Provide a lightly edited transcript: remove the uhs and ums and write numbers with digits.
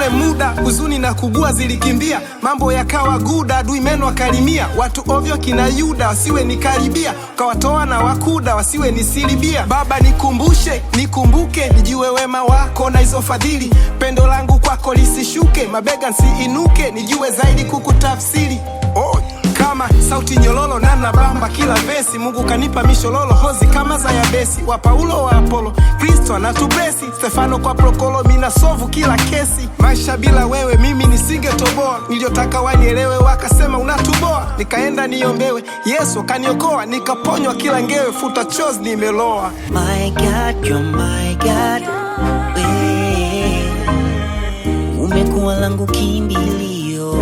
ule muda huzuni na kugua zilikimbia, mambo yakawa guda, adui meno akalimia. Watu ovyo kina Yuda wasiwe nikaribia, ukawatoa na wakuda wasiwe nisilibia. Baba nikumbuke, nijue wema wako na hizo fadhili. Pendo langu kwako lisishuke, mabega nsiinuke, nijue zaidi kukutafsiri. Kama sauti nyololo na nabamba kila vesi, Mungu kanipa mishololo hozi kama za Yabesi. Wa Paulo wa Apolo, Kristo anatubesi, Stefano kwa Prokolo, mina sovu kila kesi. Maisha bila wewe mimi nisingetoboa, niliotaka wanielewe wakasema unatuboa. Nikaenda niombewe, Yesu kaniokoa, nikaponywa kila ngewe, futa chozi nimeloa. My God, you're my God, umekuwa langu kimbilio.